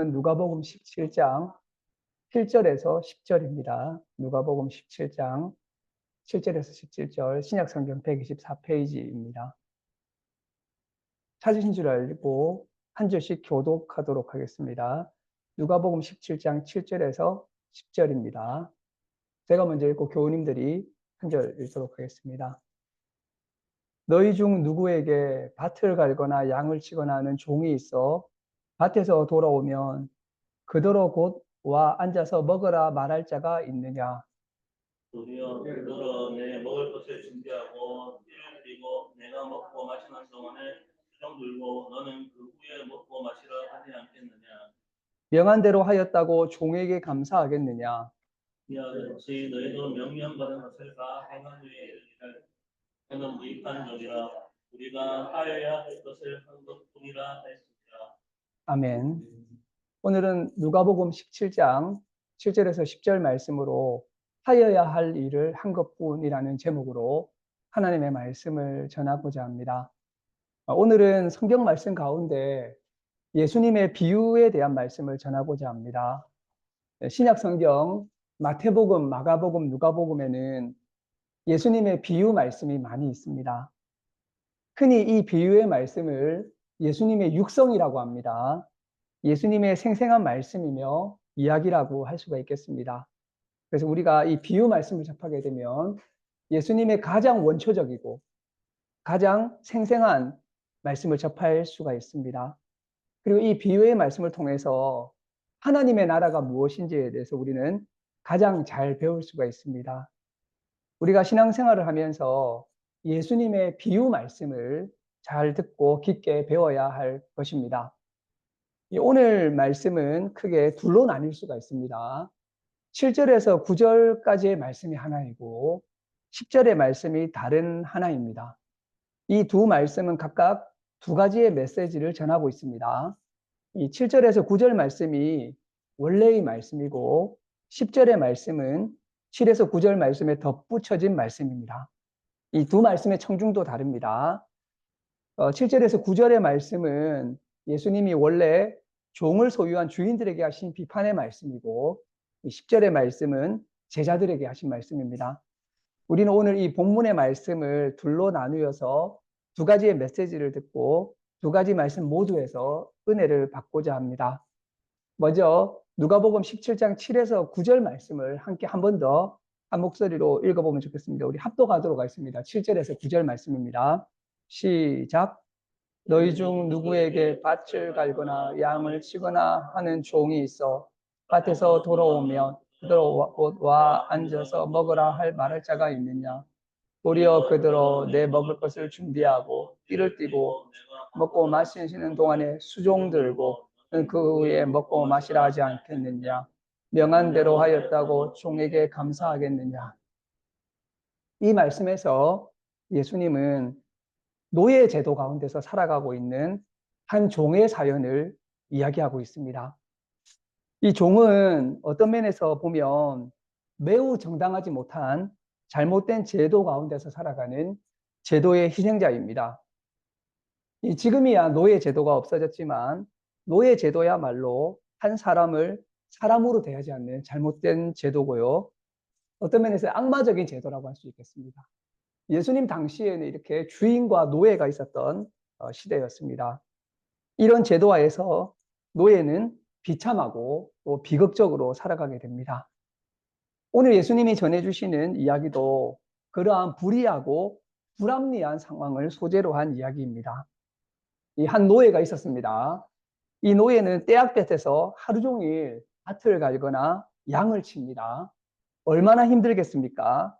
누가복음 17장 7절에서 10절입니다. 누가복음 17장 7절에서 17절 신약성경 124페이지입니다. 찾으신 줄 알고 한 절씩 교독하도록 하겠습니다. 누가복음 17장 7절에서 10절입니다. 제가 먼저 읽고 교우님들이 한 절 읽도록 하겠습니다. 너희 중 누구에게 밭을 갈거나 양을 치거나 하는 종이 있어 밭에서 돌아오면 그대로 곧 와 앉아서 먹으라 말할 자가 있느냐? 도리어 그들은 내 먹을 것을 준비하고 띠를 띠고 내가 먹고 마시는 동안에 수종 들고 너는 그 후에 먹고 마시라 하지 않겠느냐? 명한 대로 하였다고 종에게 감사하겠느냐? 이와 같이 너희도 명령받은 것을 다 행한 후에 이르기를 저는 무익한 종이라 우리가 하여야 할 것을 한 것뿐이라 했습니다. 아멘. 오늘은 누가복음 17장 7절에서 10절 말씀으로 하여야 할 일을 한 것뿐이라는 제목으로 하나님의 말씀을 전하고자 합니다. 오늘은 성경 말씀 가운데 예수님의 비유에 대한 말씀을 전하고자 합니다. 신약 성경 마태복음, 마가복음, 누가복음에는 예수님의 비유 말씀이 많이 있습니다. 흔히 이 비유의 말씀을 예수님의 육성이라고 합니다. 예수님의 생생한 말씀이며 이야기라고 할 수가 있겠습니다. 그래서 우리가 이 비유 말씀을 접하게 되면 예수님의 가장 원초적이고 가장 생생한 말씀을 접할 수가 있습니다. 그리고 이 비유의 말씀을 통해서 하나님의 나라가 무엇인지에 대해서 우리는 가장 잘 배울 수가 있습니다. 우리가 신앙생활을 하면서 예수님의 비유 말씀을 잘 듣고 깊게 배워야 할 것입니다. 오늘 말씀은 크게 둘로 나뉠 수가 있습니다. 7절에서 9절까지의 말씀이 하나이고 10절의 말씀이 다른 하나입니다. 이 두 말씀은 각각 두 가지의 메시지를 전하고 있습니다. 이 7절에서 9절 말씀이 원래의 말씀이고 10절의 말씀은 7에서 9절 말씀에 덧붙여진 말씀입니다. 이 두 말씀의 청중도 다릅니다. 7절에서 9절의 말씀은 예수님이 원래 종을 소유한 주인들에게 하신 비판의 말씀이고 10절의 말씀은 제자들에게 하신 말씀입니다. 우리는 오늘 이 본문의 말씀을 둘로 나누어서 두 가지의 메시지를 듣고 두 가지 말씀 모두에서 은혜를 받고자 합니다. 먼저 누가복음 17장 7에서 9절 말씀을 함께 한 번 더 한 목소리로 읽어보면 좋겠습니다. 우리 합독하도록 하겠습니다. 7절에서 9절 말씀입니다. 시작. 너희 중 누구에게 밭을 갈거나 양을 치거나 하는 종이 있어 밭에서 돌아오면 그대로 와 앉아서 먹으라 할 말할 자가 있느냐? 도리어 그대로 내 먹을 것을 준비하고 띠를 띠고 먹고 마시는 동안에 수종 들고 그 후에 먹고 마시라 하지 않겠느냐? 명한 대로 하였다고 종에게 감사하겠느냐? 이 말씀에서 예수님은 노예 제도 가운데서 살아가고 있는 한 종의 사연을 이야기하고 있습니다. 이 종은 어떤 면에서 보면 매우 정당하지 못한 잘못된 제도 가운데서 살아가는 제도의 희생자입니다. 지금이야 노예 제도가 없어졌지만 노예 제도야말로 한 사람을 사람으로 대하지 않는 잘못된 제도고요. 어떤 면에서 악마적인 제도라고 할 수 있겠습니다. 예수님 당시에는 이렇게 주인과 노예가 있었던 시대였습니다. 이런 제도하에서 노예는 비참하고 또 비극적으로 살아가게 됩니다. 오늘 예수님이 전해주시는 이야기도 그러한 불의하고 불합리한 상황을 소재로 한 이야기입니다. 이 한 노예가 있었습니다. 이 노예는 떼약볕에서 하루 종일 밭을 갈거나 양을 칩니다. 얼마나 힘들겠습니까?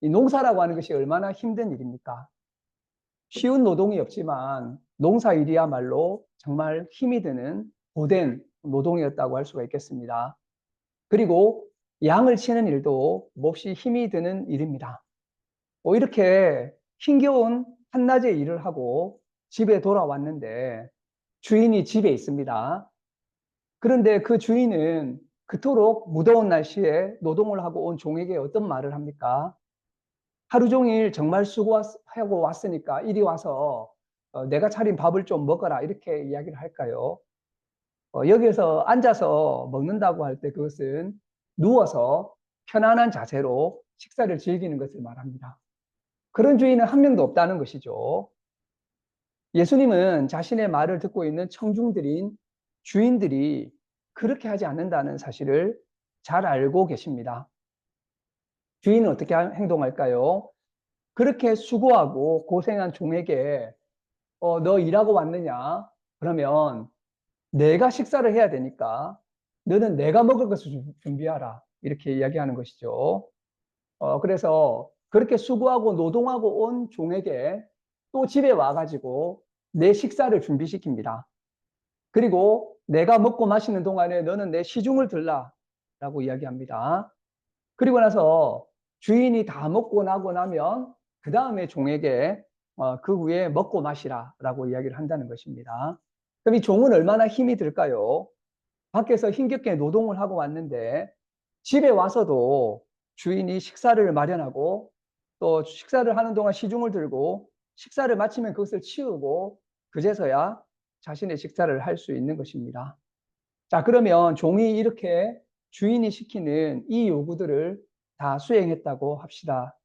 이 농사라고 하는 것이 얼마나 힘든 일입니까? 쉬운 노동이 없지만 농사일이야말로 정말 힘이 드는 고된 노동이었다고 할 수가 있겠습니다. 그리고 양을 치는 일도 몹시 힘이 드는 일입니다. 이렇게 힘겨운 한낮에 일을 하고 집에 돌아왔는데 주인이 집에 있습니다. 그런데 그 주인은 그토록 무더운 날씨에 노동을 하고 온 종에게 어떤 말을 합니까? 하루 종일 정말 수고하고 왔으니까 이리 와서 내가 차린 밥을 좀 먹어라 이렇게 이야기를 할까요? 여기에서 앉아서 먹는다고 할 때 그것은 누워서 편안한 자세로 식사를 즐기는 것을 말합니다. 그런 주인은 한 명도 없다는 것이죠. 예수님은 자신의 말을 듣고 있는 청중들인 주인들이 그렇게 하지 않는다는 사실을 잘 알고 계십니다. 주인은 어떻게 행동할까요? 그렇게 수고하고 고생한 종에게 너 일하고 왔느냐? 그러면 내가 식사를 해야 되니까 너는 내가 먹을 것을 준비하라. 이렇게 이야기하는 것이죠. 그래서 그렇게 수고하고 노동하고 온 종에게 또 집에 와가지고 내 식사를 준비시킵니다. 그리고 내가 먹고 마시는 동안에 너는 내 시중을 들라 라고 이야기합니다. 그리고 나서 주인이 다 먹고 나고 나면 그 다음에 종에게 그 후에 먹고 마시라 라고 이야기를 한다는 것입니다. 그럼 이 종은 얼마나 힘이 들까요? 밖에서 힘겹게 노동을 하고 왔는데 집에 와서도 주인이 식사를 마련하고 또 식사를 하는 동안 시중을 들고 식사를 마치면 그것을 치우고 그제서야 자신의 식사를 할 수 있는 것입니다. 자, 그러면 종이 이렇게 주인이 시키는 이 요구들을 다 수행했다고 합시다.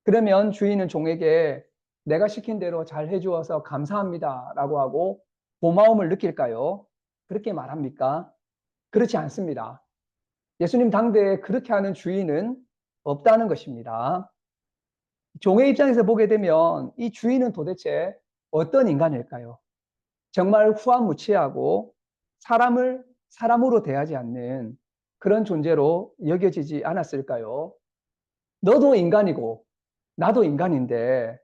그러면 주인은 종에게 내가 시킨 대로 잘 해주어서 감사합니다 라고 하고 고마움을 느낄까요? 그렇게 말합니까? 그렇지 않습니다. 예수님 당대에 그렇게 하는 주인은 없다는 것입니다. 종의 입장에서 보게 되면 이 주인은 도대체 어떤 인간일까요? 정말 후한무치하고 사람을 사람으로 대하지 않는 그런 존재로 여겨지지 않았을까요? 너도 인간이고 나도 인간인데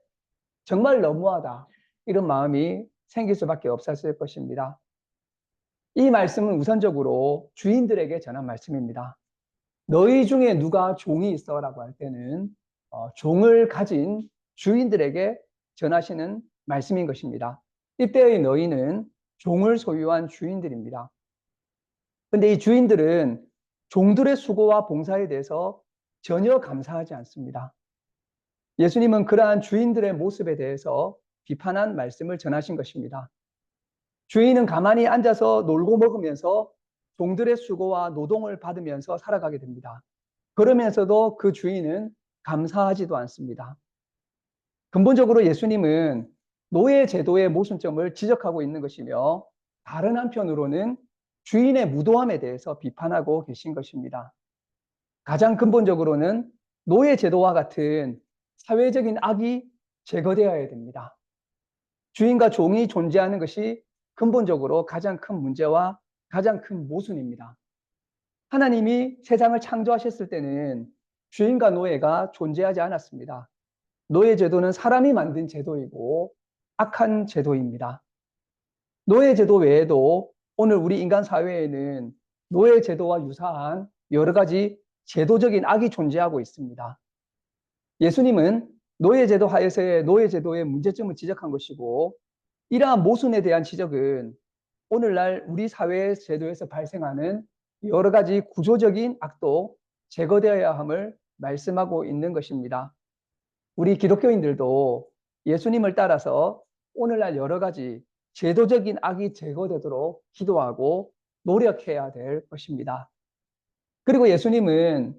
정말 너무하다. 이런 마음이 생길 수밖에 없었을 것입니다. 이 말씀은 우선적으로 주인들에게 전한 말씀입니다. 너희 중에 누가 종이 있어라고 할 때는 종을 가진 주인들에게 전하시는 말씀인 것입니다. 이때의 너희는 종을 소유한 주인들입니다. 근데 이 주인들은 종들의 수고와 봉사에 대해서 전혀 감사하지 않습니다. 예수님은 그러한 주인들의 모습에 대해서 비판한 말씀을 전하신 것입니다. 주인은 가만히 앉아서 놀고 먹으면서 종들의 수고와 노동을 받으면서 살아가게 됩니다. 그러면서도 그 주인은 감사하지도 않습니다. 근본적으로 예수님은 노예 제도의 모순점을 지적하고 있는 것이며 다른 한편으로는 주인의 무도함에 대해서 비판하고 계신 것입니다. 가장 근본적으로는 노예 제도와 같은 사회적인 악이 제거되어야 됩니다. 주인과 종이 존재하는 것이 근본적으로 가장 큰 문제와 가장 큰 모순입니다. 하나님이 세상을 창조하셨을 때는 주인과 노예가 존재하지 않았습니다. 노예 제도는 사람이 만든 제도이고 악한 제도입니다. 노예 제도 외에도 오늘 우리 인간 사회에는 노예 제도와 유사한 여러 가지 제도적인 악이 존재하고 있습니다. 예수님은 노예 제도 하에서의 노예 제도의 문제점을 지적한 것이고 이러한 모순에 대한 지적은 오늘날 우리 사회 제도에서 발생하는 여러 가지 구조적인 악도 제거되어야 함을 말씀하고 있는 것입니다. 우리 기독교인들도 예수님을 따라서 오늘날 여러 가지 제도적인 악이 제거되도록 기도하고 노력해야 될 것입니다. 그리고 예수님은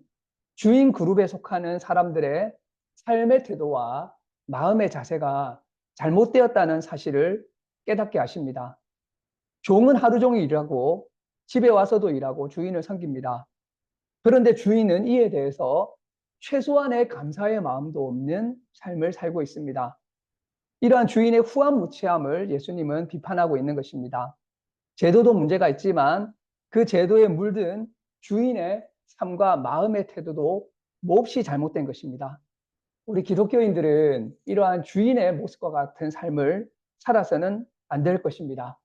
주인 그룹에 속하는 사람들의 삶의 태도와 마음의 자세가 잘못되었다는 사실을 깨닫게 하십니다. 종은 하루 종일 일하고 집에 와서도 일하고 주인을 섬깁니다. 그런데 주인은 이에 대해서 최소한의 감사의 마음도 없는 삶을 살고 있습니다. 이러한 주인의 후한무치함을 예수님은 비판하고 있는 것입니다. 제도도 문제가 있지만 그 제도에 물든 주인의 삶과 마음의 태도도 몹시 잘못된 것입니다. 우리 기독교인들은 이러한 주인의 모습과 같은 삶을 살아서는 안 될 것입니다.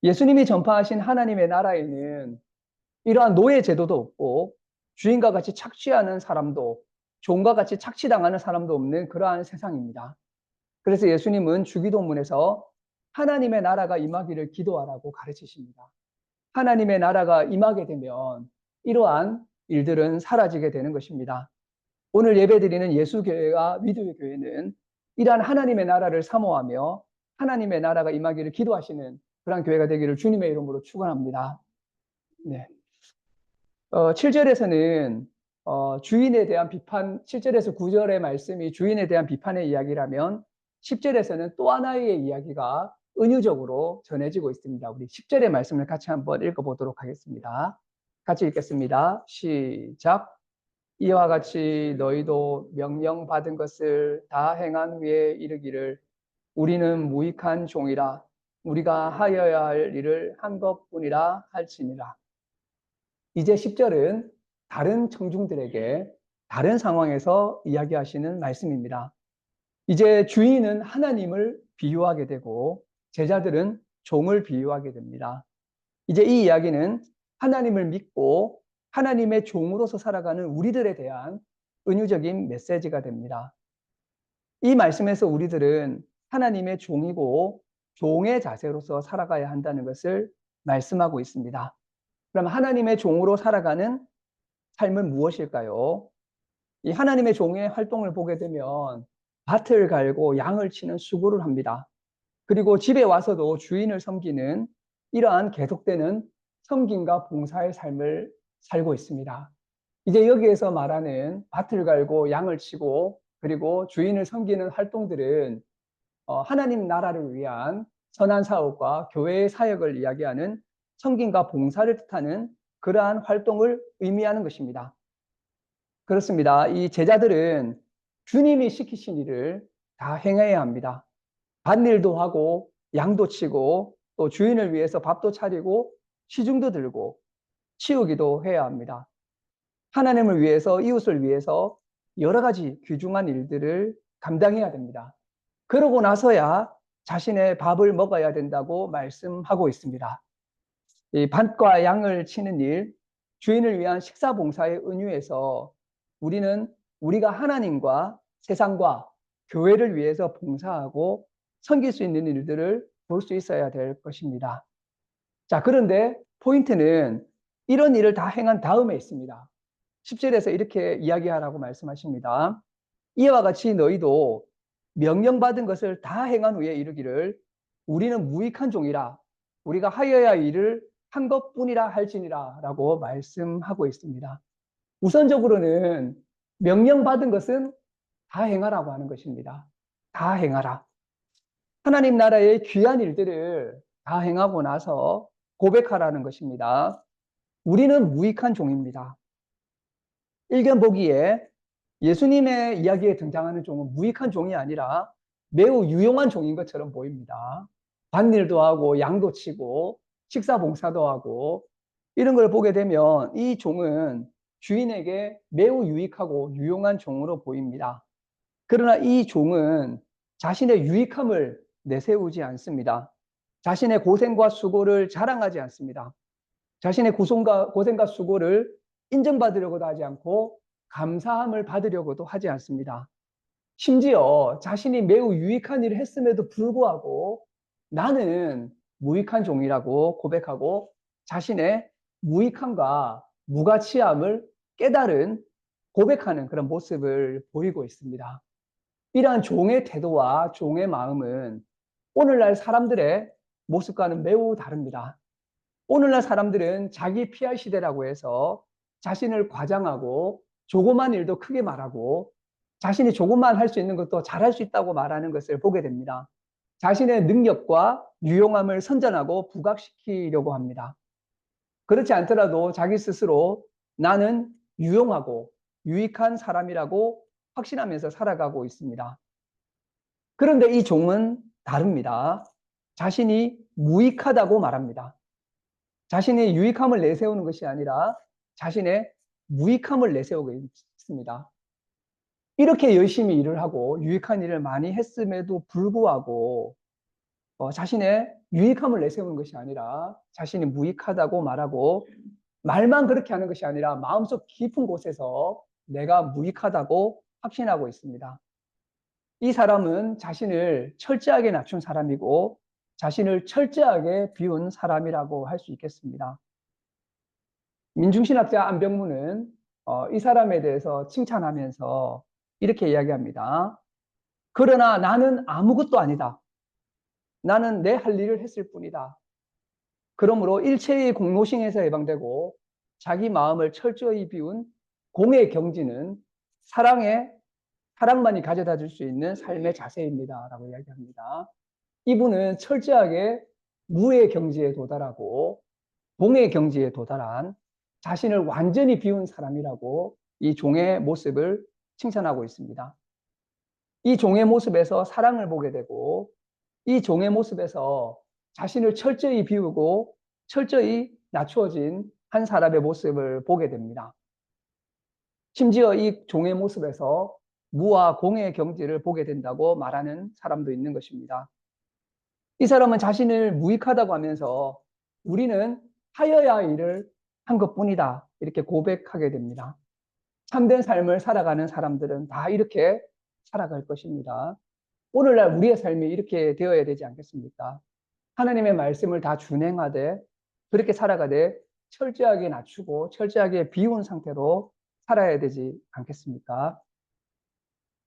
예수님이 전파하신 하나님의 나라에는 이러한 노예 제도도 없고 주인과 같이 착취하는 사람도 종과 같이 착취당하는 사람도 없는 그러한 세상입니다. 그래서 예수님은 주기도문에서 하나님의 나라가 임하기를 기도하라고 가르치십니다. 하나님의 나라가 임하게 되면 이러한 일들은 사라지게 되는 것입니다. 오늘 예배드리는 예수교회와 위도의 교회는 이러한 하나님의 나라를 사모하며 하나님의 나라가 임하기를 기도하시는 그러한 교회가 되기를 주님의 이름으로 축원합니다. 네. 7절에서는 주인에 대한 비판, 7절에서 9절의 말씀이 주인에 대한 비판의 이야기라면 10절에서는 또 하나의 이야기가 은유적으로 전해지고 있습니다. 우리 10절의 말씀을 같이 한번 읽어보도록 하겠습니다. 같이 읽겠습니다. 시작. 이와 같이 너희도 명령받은 것을 다 행한 후에 이르기를 우리는 무익한 종이라 우리가 하여야 할 일을 한 것뿐이라 할지니라. 이제 10절은 다른 청중들에게 다른 상황에서 이야기하시는 말씀입니다. 이제 주인은 하나님을 비유하게 되고 제자들은 종을 비유하게 됩니다. 이제 이 이야기는 하나님을 믿고 하나님의 종으로서 살아가는 우리들에 대한 은유적인 메시지가 됩니다. 이 말씀에서 우리들은 하나님의 종이고 종의 자세로서 살아가야 한다는 것을 말씀하고 있습니다. 그럼 하나님의 종으로 살아가는 삶은 무엇일까요? 이 하나님의 종의 활동을 보게 되면 밭을 갈고 양을 치는 수고를 합니다. 그리고 집에 와서도 주인을 섬기는 이러한 계속되는 섬김과 봉사의 삶을 살고 있습니다. 이제 여기에서 말하는 밭을 갈고 양을 치고 그리고 주인을 섬기는 활동들은 하나님 나라를 위한 선한 사업과 교회의 사역을 이야기하는 섬김과 봉사를 뜻하는 그러한 활동을 의미하는 것입니다. 그렇습니다. 이 제자들은 주님이 시키신 일을 다 행해야 합니다. 밭일도 하고 양도 치고 또 주인을 위해서 밥도 차리고 시중도 들고 치우기도 해야 합니다. 하나님을 위해서 이웃을 위해서 여러 가지 귀중한 일들을 감당해야 됩니다. 그러고 나서야 자신의 밥을 먹어야 된다고 말씀하고 있습니다. 이 밭과 양을 치는 일, 주인을 위한 식사 봉사의 은유에서 우리는 우리가 하나님과 세상과 교회를 위해서 봉사하고 섬길 수 있는 일들을 볼 수 있어야 될 것입니다. 자, 그런데 포인트는 이런 일을 다 행한 다음에 있습니다. 10절에서 이렇게 이야기하라고 말씀하십니다. 이와 같이 너희도 명령받은 것을 다 행한 후에 이르기를 우리는 무익한 종이라 우리가 하여야 할 일을 한 것뿐이라 할지니라 라고 말씀하고 있습니다. 우선적으로는 명령받은 것은 다 행하라고 하는 것입니다. 다 행하라. 하나님 나라의 귀한 일들을 다 행하고 나서 고백하라는 것입니다. 우리는 무익한 종입니다. 일견 보기에 예수님의 이야기에 등장하는 종은 무익한 종이 아니라 매우 유용한 종인 것처럼 보입니다. 밭일도 하고 양도 치고 식사 봉사도 하고 이런 걸 보게 되면 이 종은 주인에게 매우 유익하고 유용한 종으로 보입니다. 그러나 이 종은 자신의 유익함을 내세우지 않습니다. 자신의 고생과 수고를 자랑하지 않습니다. 자신의 고생과 수고를 인정받으려고도 하지 않고 감사함을 받으려고도 하지 않습니다. 심지어 자신이 매우 유익한 일을 했음에도 불구하고 나는 무익한 종이라고 고백하고 자신의 무익함과 무가치함을 깨달은 고백하는 그런 모습을 보이고 있습니다. 이러한 종의 태도와 종의 마음은 오늘날 사람들의 모습과는 매우 다릅니다. 오늘날 사람들은 자기 PR 시대라고 해서 자신을 과장하고 조그만 일도 크게 말하고 자신이 조금만 할 수 있는 것도 잘할 수 있다고 말하는 것을 보게 됩니다. 자신의 능력과 유용함을 선전하고 부각시키려고 합니다. 그렇지 않더라도 자기 스스로 나는 유용하고 유익한 사람이라고 확신하면서 살아가고 있습니다. 그런데 이 종은 다릅니다. 자신이 무익하다고 말합니다. 자신의 유익함을 내세우는 것이 아니라 자신의 무익함을 내세우고 있습니다. 이렇게 열심히 일을 하고 유익한 일을 많이 했음에도 불구하고 자신의 유익함을 내세우는 것이 아니라 자신이 무익하다고 말하고 말만 그렇게 하는 것이 아니라 마음속 깊은 곳에서 내가 무익하다고 확신하고 있습니다. 이 사람은 자신을 철저하게 낮춘 사람이고 자신을 철저하게 비운 사람이라고 할 수 있겠습니다. 민중신학자 안병무는 이 사람에 대해서 칭찬하면서 이렇게 이야기합니다. 그러나 나는 아무것도 아니다. 나는 내 할 일을 했을 뿐이다. 그러므로 일체의 공노심에서 해방되고 자기 마음을 철저히 비운 공의 경지는 사랑만이 가져다 줄 수 있는 삶의 자세입니다. 라고 이야기합니다. 이분은 철저하게 무의 경지에 도달하고 공의 경지에 도달한 자신을 완전히 비운 사람이라고 이 종의 모습을 칭찬하고 있습니다. 이 종의 모습에서 사랑을 보게 되고 이 종의 모습에서 자신을 철저히 비우고 철저히 낮추어진 한 사람의 모습을 보게 됩니다. 심지어 이 종의 모습에서 무와 공의 경지를 보게 된다고 말하는 사람도 있는 것입니다. 이 사람은 자신을 무익하다고 하면서 우리는 하여야 할 일을 한 것뿐이다, 이렇게 고백하게 됩니다. 참된 삶을 살아가는 사람들은 다 이렇게 살아갈 것입니다. 오늘날 우리의 삶이 이렇게 되어야 되지 않겠습니까? 하나님의 말씀을 다 준행하되 그렇게 살아가되 철저하게 낮추고 철저하게 비운 상태로 살아야 되지 않겠습니까?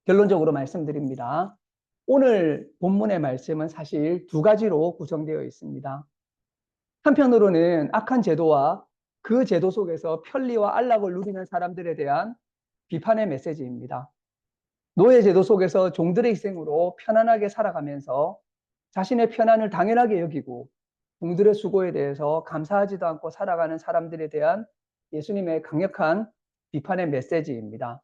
결론적으로 말씀드립니다. 오늘 본문의 말씀은 사실 두 가지로 구성되어 있습니다. 한편으로는 악한 제도와 그 제도 속에서 편리와 안락을 누리는 사람들에 대한 비판의 메시지입니다. 노예 제도 속에서 종들의 희생으로 편안하게 살아가면서 자신의 편안을 당연하게 여기고 종들의 수고에 대해서 감사하지도 않고 살아가는 사람들에 대한 예수님의 강력한 비판의 메시지입니다.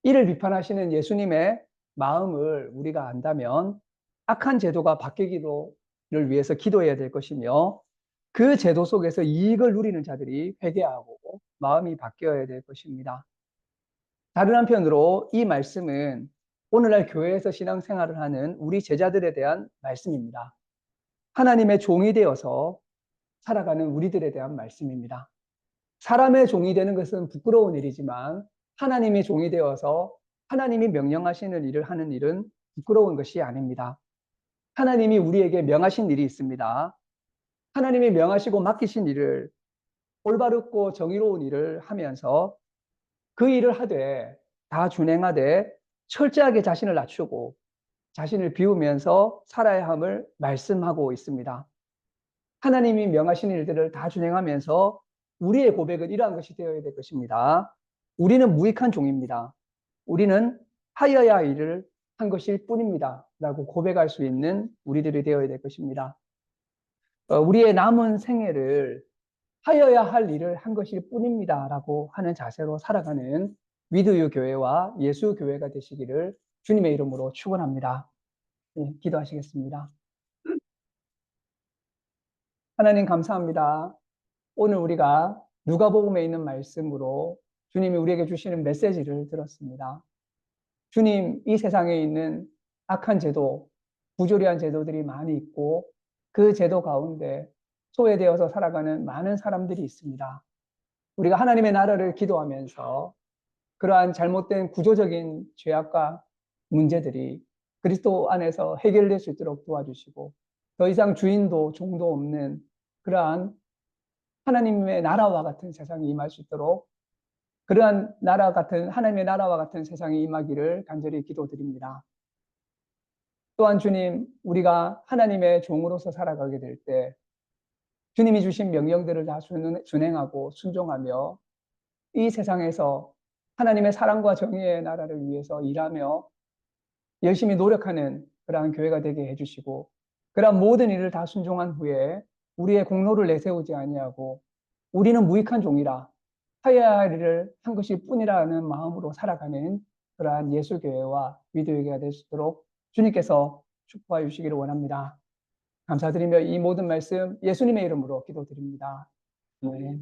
이를 비판하시는 예수님의 마음을 우리가 안다면 악한 제도가 바뀌기를 위해서 기도해야 될 것이며 그 제도 속에서 이익을 누리는 자들이 회개하고 마음이 바뀌어야 될 것입니다. 다른 한편으로 이 말씀은 오늘날 교회에서 신앙생활을 하는 우리 제자들에 대한 말씀입니다. 하나님의 종이 되어서 살아가는 우리들에 대한 말씀입니다. 사람의 종이 되는 것은 부끄러운 일이지만 하나님의 종이 되어서 하나님이 명령하시는 일을 하는 일은 부끄러운 것이 아닙니다. 하나님이 우리에게 명하신 일이 있습니다. 하나님이 명하시고 맡기신 일을, 올바르고 정의로운 일을 하면서 그 일을 하되 다 준행하되 철저하게 자신을 낮추고 자신을 비우면서 살아야 함을 말씀하고 있습니다. 하나님이 명하신 일들을 다 준행하면서 우리의 고백은 이러한 것이 되어야 될 것입니다. 우리는 무익한 종입니다. 우리는 하여야 할 일을 한 것일 뿐입니다. 라고 고백할 수 있는 우리들이 되어야 될 것입니다. 우리의 남은 생애를 하여야 할 일을 한 것일 뿐입니다. 라고 하는 자세로 살아가는 위드유 교회와 예수 교회가 되시기를 주님의 이름으로 축원합니다. 네, 기도하시겠습니다. 하나님 감사합니다. 오늘 우리가 누가복음에 있는 말씀으로 주님이 우리에게 주시는 메시지를 들었습니다. 주님, 이 세상에 있는 악한 제도, 부조리한 제도들이 많이 있고 그 제도 가운데 소외되어서 살아가는 많은 사람들이 있습니다. 우리가 하나님의 나라를 기도하면서 그러한 잘못된 구조적인 죄악과 문제들이 그리스도 안에서 해결될 수 있도록 도와주시고 더 이상 주인도 종도 없는 그러한 하나님의 나라와 같은 세상이 임할 수 있도록 그러한 나라 같은 하나님의 나라와 같은 세상이 임하기를 간절히 기도드립니다. 또한 주님, 우리가 하나님의 종으로서 살아가게 될 때 주님이 주신 명령들을 다 준행하고 순종하며 이 세상에서 하나님의 사랑과 정의의 나라를 위해서 일하며 열심히 노력하는 그러한 교회가 되게 해주시고 그러한 모든 일을 다 순종한 후에 우리의 공로를 내세우지 아니하고 우리는 무익한 종이라 하여야 할 일을 한 것일 뿐이라는 마음으로 살아가는 그러한 예수교회와 위도교회가 될 수 있도록 주님께서 축복해 주시기를 원합니다. 감사드리며 이 모든 말씀 예수님의 이름으로 기도드립니다. 네.